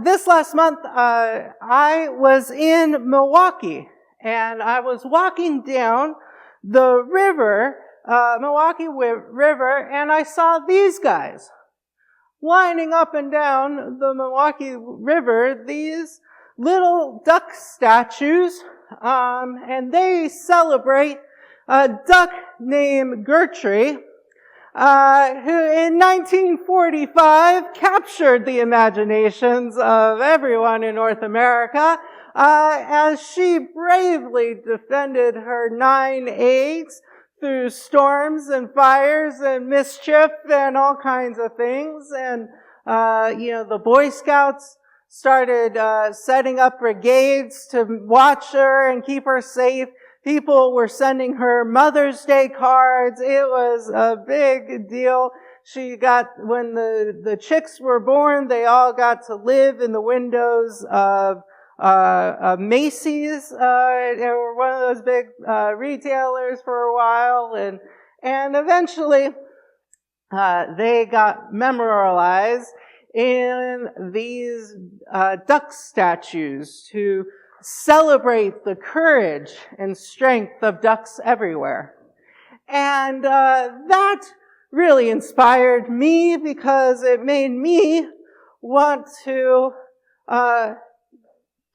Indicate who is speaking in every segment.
Speaker 1: This last month, I was in Milwaukee, and I was walking down the river, Milwaukee River, and I saw these guys winding up and down the Milwaukee River, these little duck statues, and they celebrate a duck named Gertrude, who in 1945 captured the imaginations of everyone in North America, as she bravely defended her 9 eggs through storms and fires and mischief and all kinds of things. And, the Boy Scouts started setting up brigades to watch her and keep her safe. People were sending her Mother's Day cards. It was a big deal. When the chicks were born, they all got to live in the windows of Macy's. They were one of those big retailers for a while, and eventually they got memorialized in these duck statues to celebrate the courage and strength of ducks everywhere. And that really inspired me because it made me want to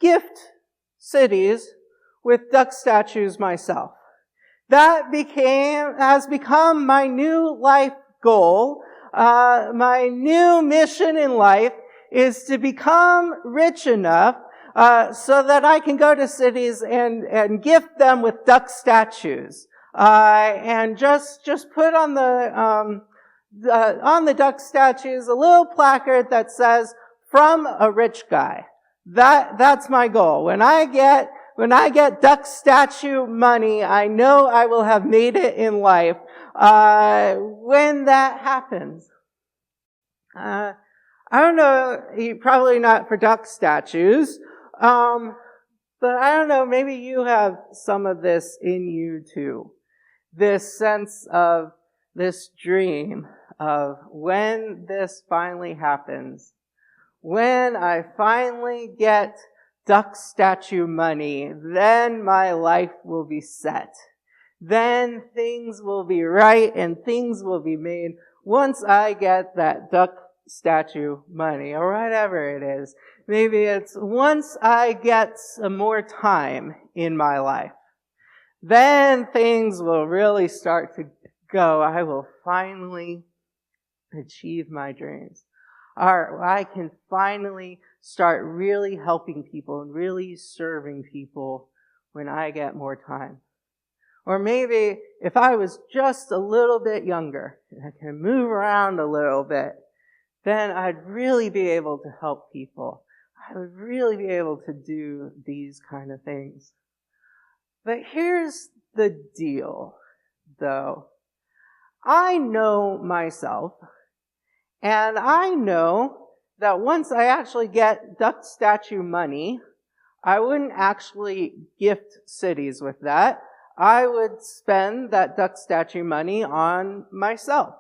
Speaker 1: gift cities with duck statues myself. That has become my new life goal. My new mission in life is to become rich enough so that I can go to cities and gift them with duck statues, and just put on the duck statues a little placard that says "From a Rich Guy." That's my goal. When I get duck statue money, I know I will have made it in life. When that happens, I don't know. Probably not for duck statues. But I don't know, maybe you have some of this in you too. This sense of this dream of when this finally happens, when I finally get duck statue money, then my life will be set. Then things will be right and things will be made once I get that duck statue money, or whatever it is. Maybe it's once I get some more time in my life, then things will really start to go. I will finally achieve my dreams. Or I can finally start really helping people and really serving people when I get more time. Or maybe if I was just a little bit younger and I can move around a little bit, then I'd really be able to help people. I would really be able to do these kind of things. But here's the deal, though. I know myself, and I know that once I actually get duck statue money, I wouldn't actually gift cities with that. I would spend that duck statue money on myself,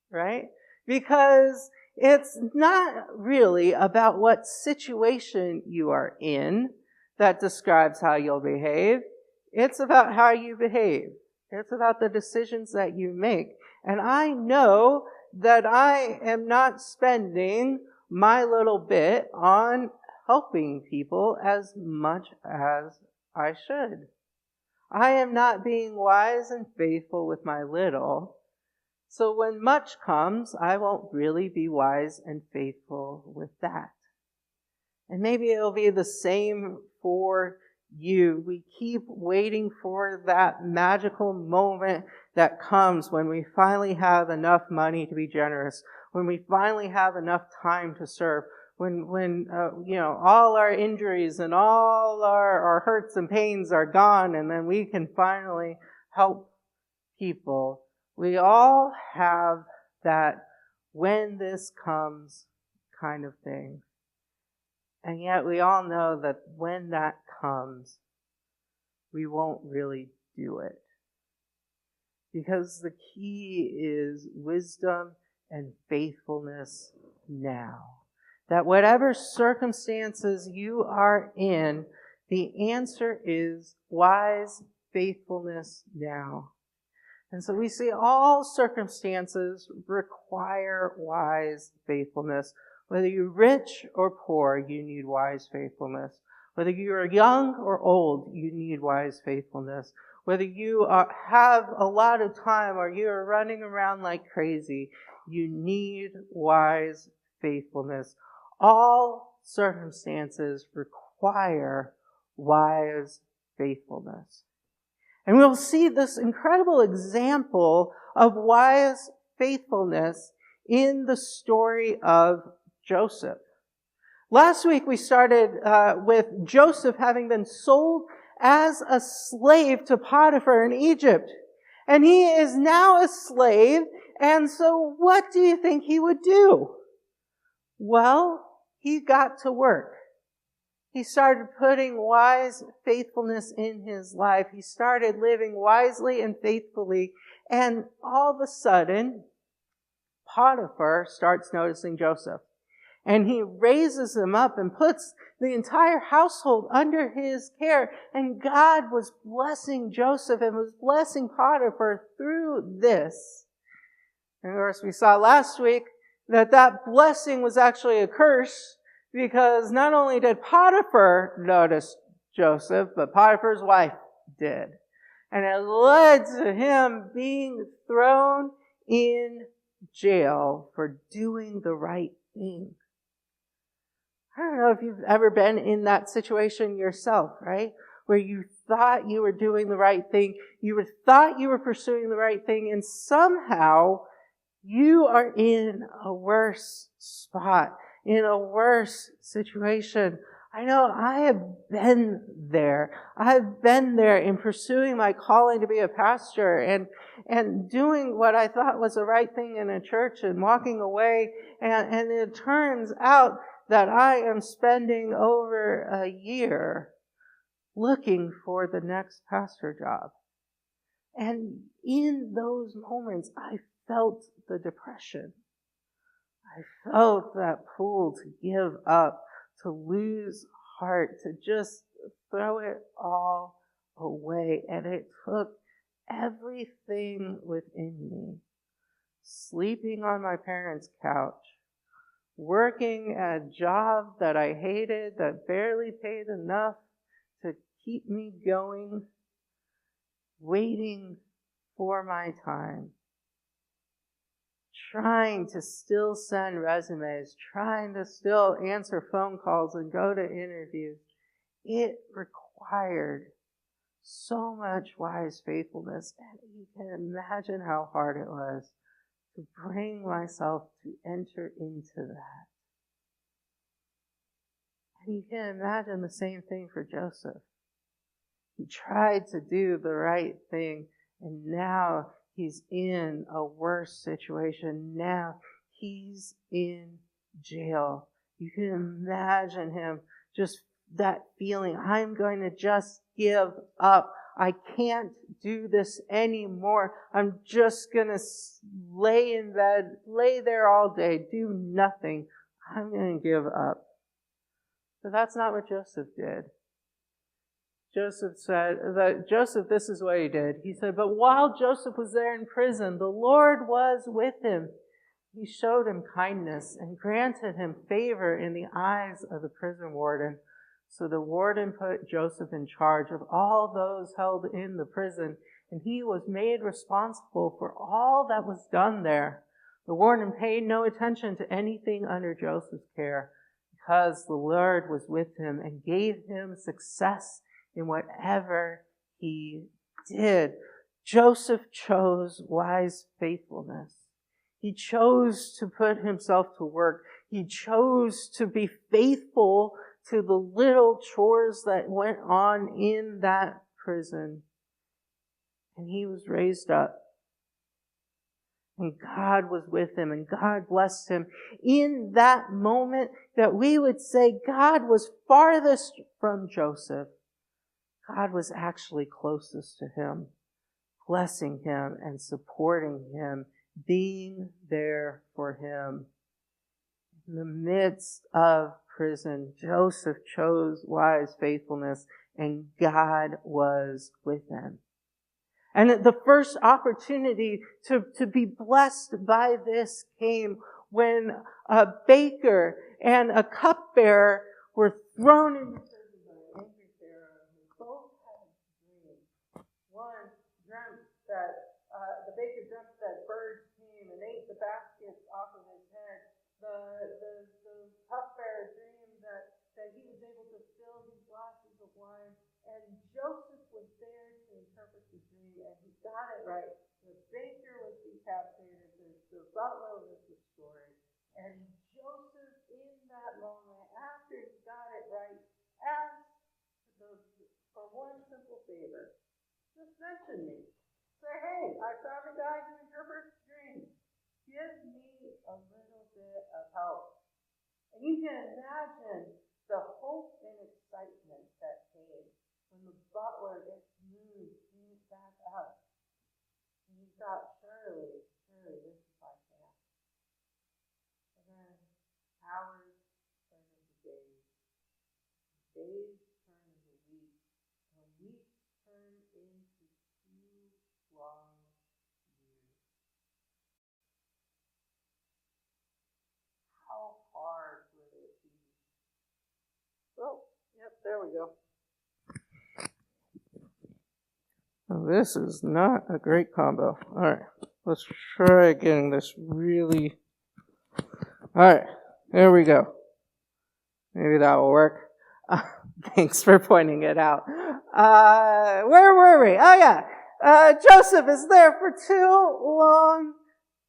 Speaker 1: right? Because it's not really about what situation you are in that describes how you'll behave. It's about how you behave. It's about the decisions that you make. And I know that I am not spending my little bit on helping people as much as I should. I am not being wise and faithful with my little. So when much comes, I won't really be wise and faithful with that. And maybe it'll be the same for you. We keep waiting for that magical moment that comes when we finally have enough money to be generous, when we finally have enough time to serve, when all our injuries and all our hurts and pains are gone, and then we can finally help people. We all have that when this comes kind of thing. And yet we all know that when that comes, we won't really do it. Because the key is wisdom and faithfulness now. that whatever circumstances you are in, the answer is wise faithfulness now. And so we see all circumstances require wise faithfulness. Whether you're rich or poor, you need wise faithfulness. Whether you are young or old, you need wise faithfulness. Whether you have a lot of time or you are running around like crazy, you need wise faithfulness. All circumstances require wise faithfulness. And we'll see this incredible example of wise faithfulness in the story of Joseph. Last week we started with Joseph having been sold as a slave to Potiphar in Egypt. And he is now a slave, and so what do you think he would do? Well, he got to work. He started putting wise faithfulness in his life. He started living wisely and faithfully. And all of a sudden, Potiphar starts noticing Joseph. And he raises him up and puts the entire household under his care. And God was blessing Joseph and was blessing Potiphar through this. And of course, we saw last week that blessing was actually a curse, because not only did Potiphar notice Joseph, but Potiphar's wife did. And it led to him being thrown in jail for doing the right thing. I don't know if you've ever been in that situation yourself, right? Where you thought you were doing the right thing, thought you were pursuing the right thing, and somehow you are in a worse spot, in a worse situation. I know I have been there. I have been there in pursuing my calling to be a pastor and doing what I thought was the right thing in a church and walking away. And it turns out that I am spending over a year looking for the next pastor job. And in those moments, I felt the depression. I felt that pull to give up, to lose heart, to just throw it all away. And it took everything within me. Sleeping on my parents' couch, working at a job that I hated, that barely paid enough to keep me going, waiting for my time. Trying to still send resumes, trying to still answer phone calls and go to interviews. It required so much wise faithfulness, and you can imagine how hard it was to bring myself to enter into that. And you can imagine the same thing for Joseph. He tried to do the right thing, and now he's in a worse situation. Now he's in jail. You can imagine him, just that feeling, I'm going to just give up. I can't do this anymore. I'm just going to lay in bed, lay there all day, do nothing. I'm going to give up. But that's not what Joseph did. Joseph, this is what he did. He said, but while Joseph was there in prison, the Lord was with him. He showed him kindness and granted him favor in the eyes of the prison warden. So the warden put Joseph in charge of all those held in the prison, and he was made responsible for all that was done there. The warden paid no attention to anything under Joseph's care, because the Lord was with him and gave him success in whatever he did. Joseph chose wise faithfulness. He chose to put himself to work. He chose to be faithful to the little chores that went on in that prison. And he was raised up. And God was with him, and God blessed him. In that moment that we would say God was farthest from Joseph, God was actually closest to him, blessing him and supporting him, being there for him. In the midst of prison, Joseph chose wise faithfulness, and God was with him. And the first opportunity to be blessed by this came when a baker and a cupbearer were thrown into prison by an angry Pharaoh. Both had dreams. One dreamt that the baker dreamt that birds came and ate the baskets off of his head. The cupbearer dreamed that he was able to fill these glasses of wine. And Joseph was there to interpret the dream, and he got it right. The baker was decapitated, the butler was destroyed. And Joseph, in that moment, after he got it right, asked for one simple favor. Just mention me. Say, hey, I found a guy who interprets dreams. Give me a little bit of help. And you can imagine the hope and excitement that came when the butler gets moved back up. And he thought, surely this is my chance. And then hours turned into days. Days turned into weeks. And weeks turned into 2 long years. How hard would it be? Oh, yep, there we go. This is not a great combo. All right, let's try getting this really... All right, there we go. Maybe that will work. Thanks for pointing it out. Where were we? Oh, yeah. Joseph is there for 2 long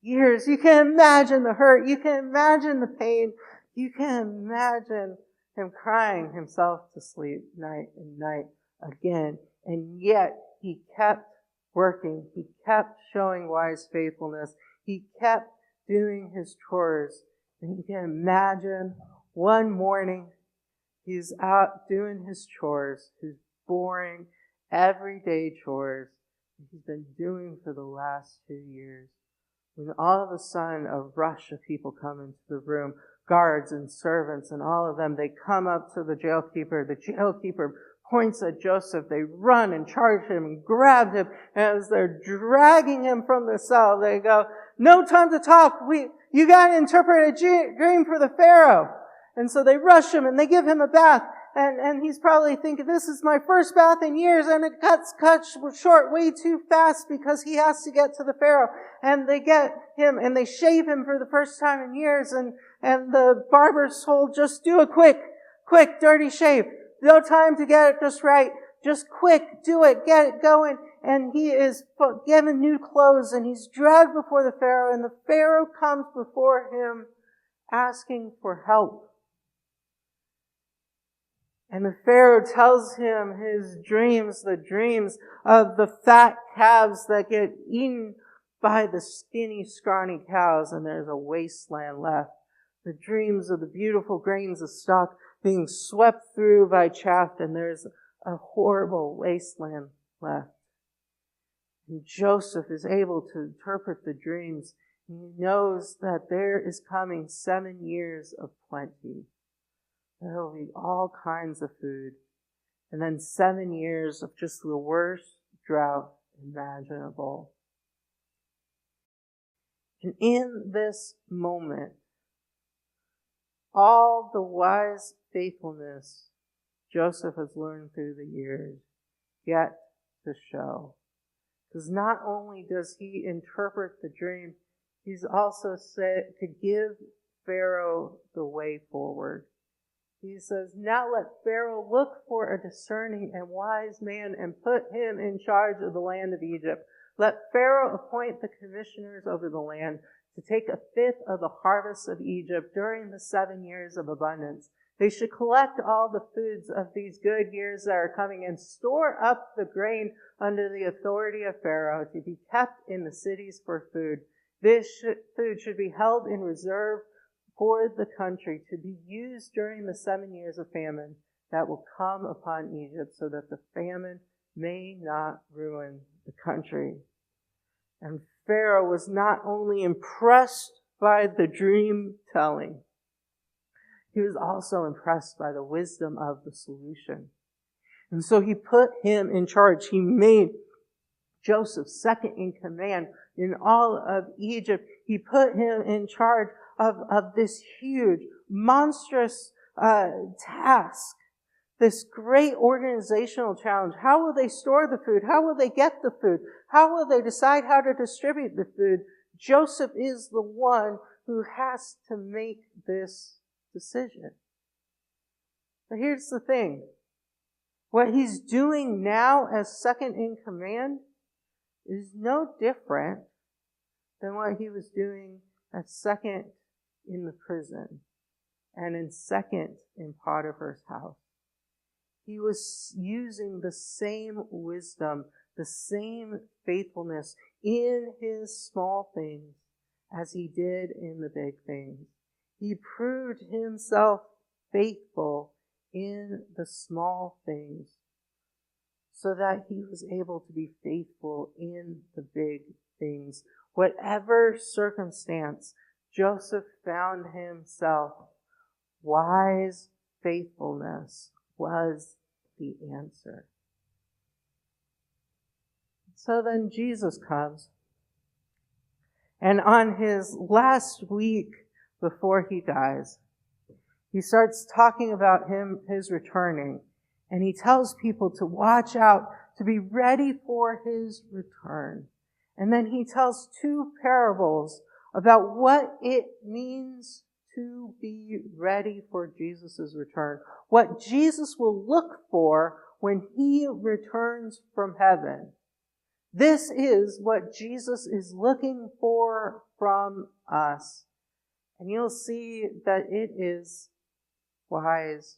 Speaker 1: years. You can imagine the hurt. You can imagine the pain. You can imagine him crying himself to sleep night and night again. And yet, he kept working. He kept showing wise faithfulness. He kept doing his chores. And you can imagine one morning, he's out doing his chores, his boring, everyday chores that he's been doing for the last 2 years. When all of a sudden, a rush of people come into the room, guards and servants and all of them, they come up to the jailkeeper. The jailkeeper points at Joseph. They run and charge him and grab him. And as they're dragging him from the cell, they go, no time to talk. You got to interpret a dream for the Pharaoh. And so they rush him and they give him a bath. And he's probably thinking, this is my first bath in years, and it cuts short way too fast because he has to get to the Pharaoh. And they get him and they shave him for the first time in years. And the barber's told, just do a quick, dirty shave. No time to get it just right. Just quick, do it, get it going. And he is given new clothes, and he's dragged before the Pharaoh, and the Pharaoh comes before him asking for help. And the Pharaoh tells him his dreams, the dreams of the fat calves that get eaten by the skinny, scrawny cows, and there's a wasteland left. The dreams of the beautiful grains of stock being swept through by chaff, and there's a horrible wasteland left. And Joseph is able to interpret the dreams. He knows that there is coming 7 years of plenty. There will be all kinds of food. And then 7 years of just the worst drought imaginable. And in this moment, all the wise faithfulness Joseph has learned through the years get to show. Because not only does he interpret the dream, he's also said to give Pharaoh the way forward. He says, now let Pharaoh look for a discerning and wise man and put him in charge of the land of Egypt. Let Pharaoh appoint the commissioners over the land to take 1/5 of the harvest of Egypt during the 7 years of abundance. They should collect all the foods of these good years that are coming and store up the grain under the authority of Pharaoh to be kept in the cities for food. This food should be held in reserve for the country to be used during the 7 years of famine that will come upon Egypt, so that the famine may not ruin the country. And Pharaoh was not only impressed by the dream telling, he was also impressed by the wisdom of the solution. And so he put him in charge. He made Joseph second in command in all of Egypt. He put him in charge of this huge, monstrous task, this great organizational challenge. How will they store the food? How will they get the food? How will they decide how to distribute the food? Joseph is the one who has to make this decision. But here's the thing. What he's doing now as second in command is no different than what he was doing as second in the prison and in second in Potiphar's house. He was using the same wisdom, the same faithfulness in his small things as he did in the big things. He proved himself faithful in the small things so that he was able to be faithful in the big things. Whatever circumstance Joseph found himself, wise faithfulness was the answer. So then Jesus comes, and on his last week before he dies, he starts talking about his returning, and he tells people to watch out, to be ready for his return. And then he tells two parables about what it means to be ready for Jesus' return. What Jesus will look for when he returns from heaven. This is what Jesus is looking for from us. And you'll see that it is wise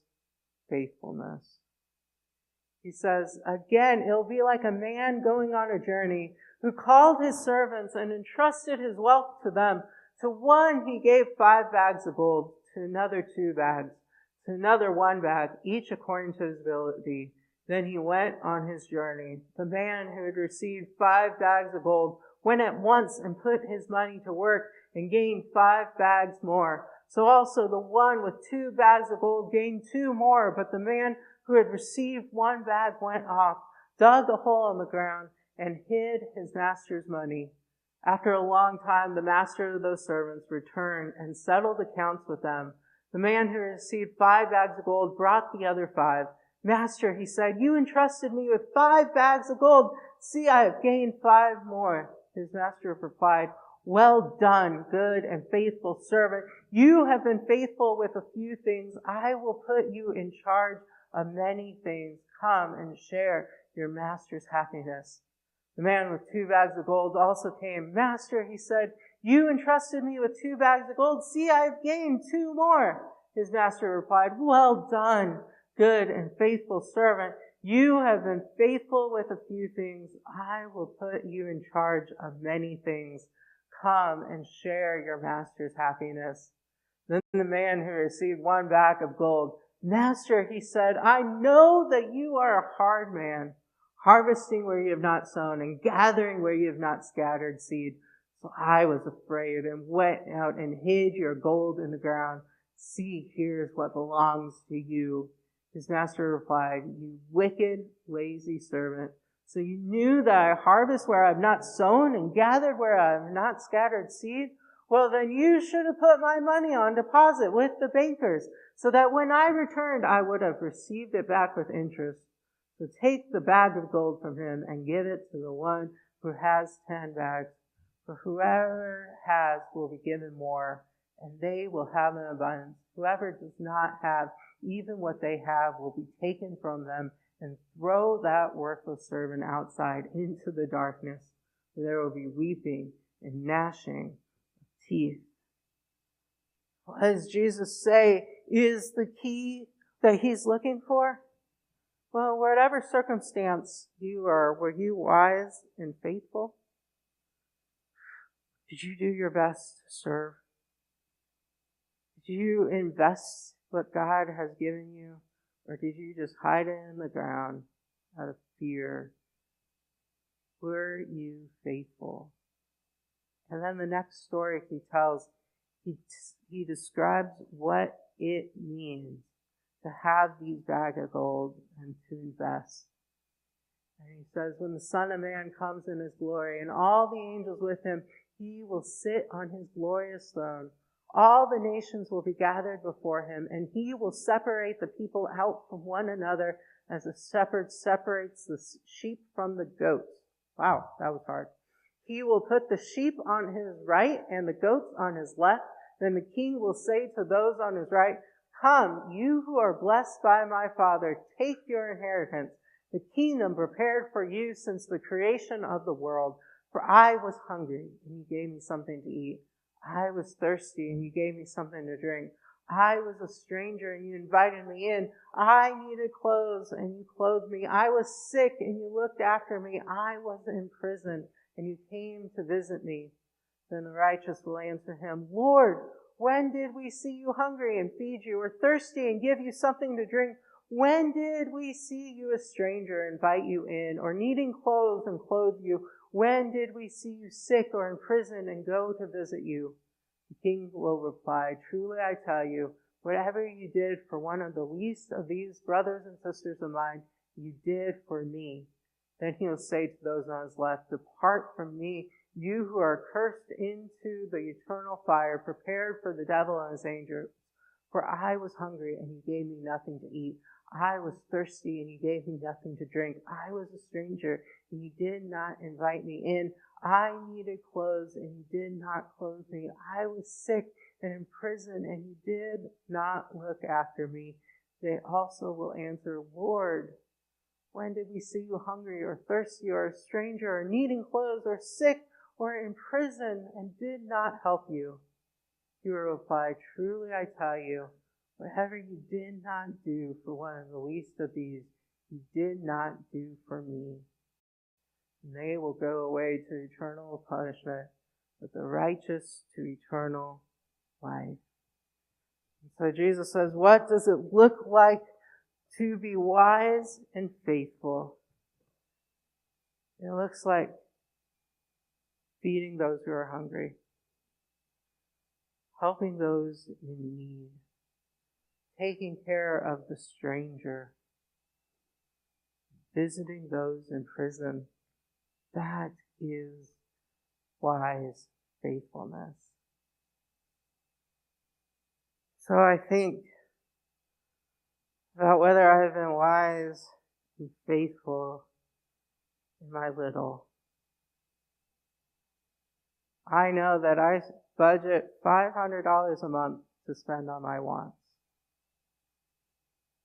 Speaker 1: faithfulness. He says, again, it'll be like a man going on a journey who called his servants and entrusted his wealth to them. To one he gave 5 bags of gold, to another 2 bags, to another 1 bag, each according to his ability. Then he went on his journey. The man who had received 5 bags of gold went at once and put his money to work and gained 5 bags more. So also the one with 2 bags of gold gained 2 more, but the man who had received 1 bag went off, dug a hole in the ground, and hid his master's money. After a long time, the master of those servants returned and settled accounts with them. The man who received 5 bags of gold brought the other 5. Master, he said, you entrusted me with 5 bags of gold. See, I have gained 5 more. His master replied, well done, good and faithful servant. You have been faithful with a few things. I will put you in charge of many things. Come and share your master's happiness. The man with 2 bags of gold also came. Master, he said, you entrusted me with 2 bags of gold. See, I have gained 2 more. His master replied, well done, good and faithful servant. You have been faithful with a few things. I will put you in charge of many things. Come and share your master's happiness. Then the man who received 1 bag of gold, Master, he said, I know that you are a hard man, harvesting where you have not sown and gathering where you have not scattered seed. So I was afraid and went out and hid your gold in the ground. See, here's what belongs to you. His master replied, you wicked, lazy servant. So you knew that I harvest where I have not sown and gathered where I have not scattered seed? Well, then you should have put my money on deposit with the bankers, so that when I returned, I would have received it back with interest. So take the bag of gold from him and give it to the one who has 10 bags. For whoever has will be given more, and they will have an abundance. Whoever does not have, even what they have will be taken from them, and throw that worthless servant outside into the darkness, where there will be weeping and gnashing of teeth. What does Jesus say is the key that he's looking for? Well, whatever circumstance you are, were you wise and faithful? Did you do your best to serve? Did you invest what God has given you? Or did you just hide it in the ground out of fear? Were you faithful? And then the next story he tells, he describes what it means to have these bags of gold and to invest. And he says, when the Son of Man comes in his glory and all the angels with him, he will sit on his glorious throne. All the nations will be gathered before him, and he will separate the people out from one another as a shepherd separates the sheep from the goats. Wow, that was hard. He will put the sheep on his right and the goats on his left. Then the king will say to those on his right, "Come, you who are blessed by my Father, take your inheritance, the kingdom prepared for you since the creation of the world. For I was hungry, and you gave me something to eat. I was thirsty, and you gave me something to drink. I was a stranger, and you invited me in. I needed clothes, and you clothed me. I was sick, and you looked after me. I was in prison, and you came to visit me." Then the righteous will answer him, "Lord, when did we see you hungry and feed you, or thirsty and give you something to drink? When did we see you a stranger and invite you in, or needing clothes and clothe you? When did we see you sick or in prison and go to visit you?" The king will reply, "Truly I tell you, whatever you did for one of the least of these brothers and sisters of mine, you did for me." Then he will say to those on his left, "Depart from me, you who are cursed, into the eternal fire prepared for the devil and his angels. For I was hungry, and you gave me nothing to eat. I was thirsty, and you gave me nothing to drink. I was a stranger, and you did not invite me in. I needed clothes, and you did not clothe me. I was sick and in prison, and you did not look after me." They also will answer, "Lord, when did we see you hungry or thirsty or a stranger or needing clothes or sick or in prison and did not help you?" He will reply, "Truly I tell you, whatever you did not do for one of the least of these, you did not do for me." And they will go away to eternal punishment, but the righteous to eternal life. And so Jesus says, what does it look like to be wise and faithful? It looks like feeding those who are hungry, helping those in need, taking care of the stranger, visiting those in prison. That is wise faithfulness. So I think about whether I have been wise and faithful in my little. I know that I budget $500 a month to spend on my wants.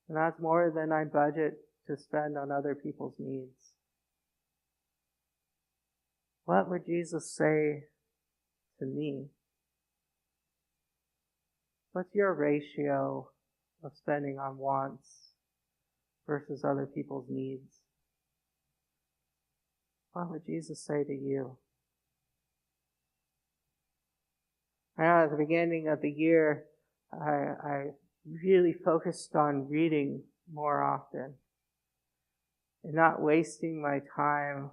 Speaker 1: And that's more than I budget to spend on other people's needs. What would Jesus say to me? What's your ratio of spending on wants versus other people's needs? What would Jesus say to you? I know at the beginning of the year, I really focused on reading more often and not wasting my time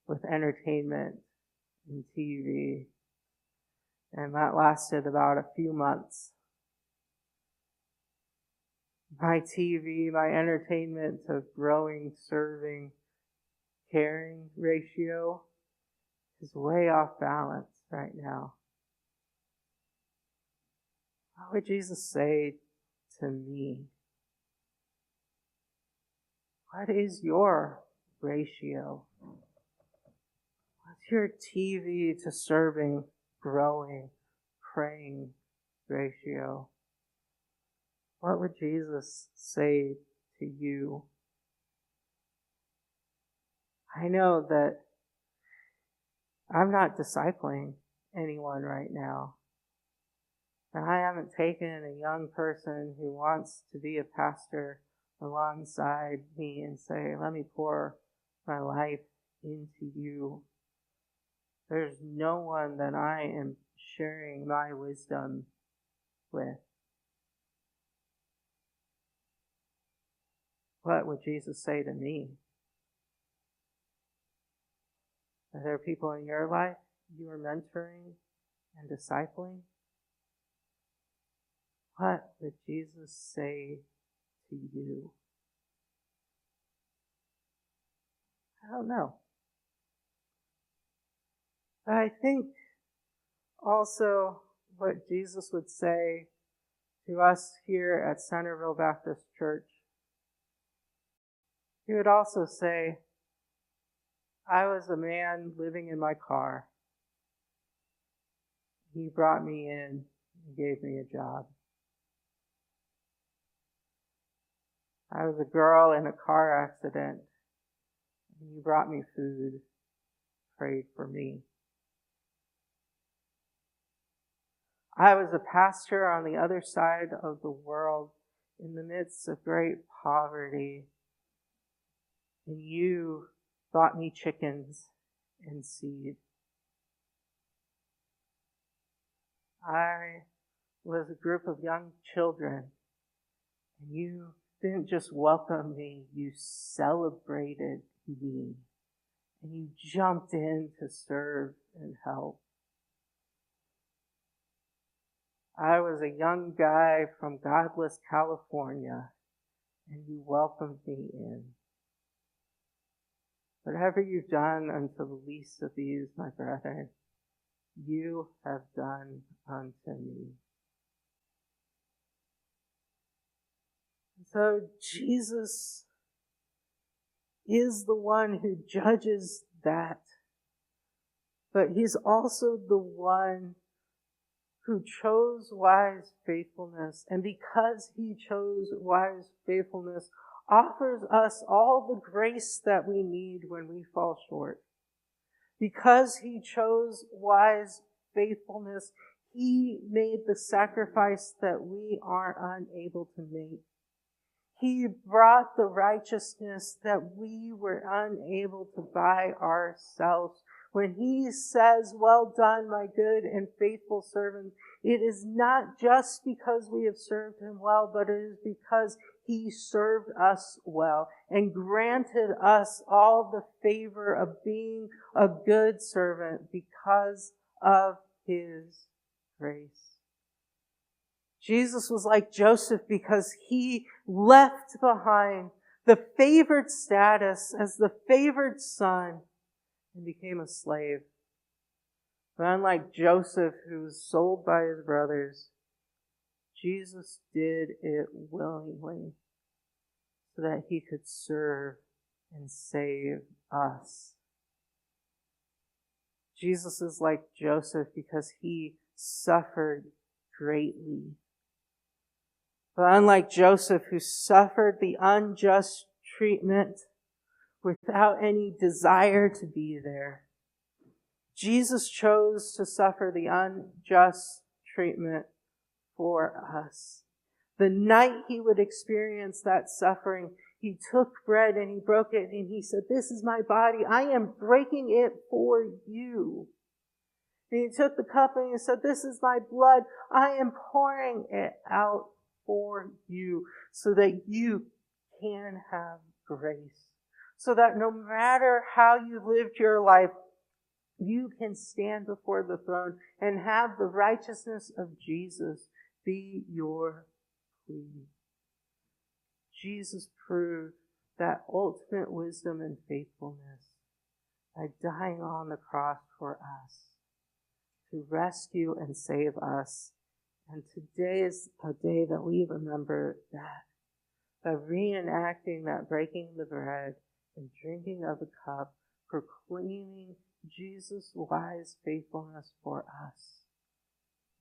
Speaker 1: with entertainment and TV. And that lasted about a few months. My TV, my entertainment to growing, serving, caring ratio is way off balance right now. What would Jesus say to me? What is your ratio? What's your TV to serving, growing, praying ratio? What would Jesus say to you? I know that I'm not discipling anyone right now. And I haven't taken a young person who wants to be a pastor alongside me and say, let me pour my life into you. There's no one that I am sharing my wisdom with. What would Jesus say to me? Are there people in your life you are mentoring and discipling? What would Jesus say to you? I don't know. But I think also what Jesus would say to us here at Centerville Baptist Church, he would also say, I was a man living in my car. He brought me in and gave me a job. I was a girl in a car accident, and he brought me food, prayed for me. I was a pastor on the other side of the world in the midst of great poverty, and you bought me chickens and seed. I was a group of young children, and you didn't just welcome me, you celebrated me, and you jumped in to serve and help. I was a young guy from godless California, and you welcomed me in. Whatever you've done unto the least of these, my brethren, you have done unto me. So Jesus is the one who judges that, but he's also the one who chose wise faithfulness, and because he chose wise faithfulness, offers us all the grace that we need when we fall short. Because he chose wise faithfulness, he made the sacrifice that we are unable to make. He brought the righteousness that we were unable to buy ourselves. When he says, well done, my good and faithful servant, it is not just because we have served him well, but it is because he served us well and granted us all the favor of being a good servant because of his grace. Jesus was like Joseph because he left behind the favored status as the favored son and became a slave. But unlike Joseph, who was sold by his brothers, Jesus did it willingly so that he could serve and save us. Jesus is like Joseph because he suffered greatly. But unlike Joseph, who suffered the unjust treatment without any desire to be there, Jesus chose to suffer the unjust treatment for us. The night he would experience that suffering, he took bread and he broke it and he said, this is my body. I am breaking it for you. And he took the cup and he said, this is my blood. I am pouring it out for you so that you can have grace. So that no matter how you lived your life, you can stand before the throne and have the righteousness of Jesus be your plea. Jesus proved that ultimate wisdom and faithfulness by dying on the cross for us to rescue and save us. And today is a day that we remember that, by reenacting that breaking the bread and drinking of the cup, proclaiming Jesus' wise faithfulness for us,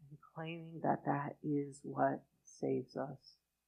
Speaker 1: and claiming that that is what saves us.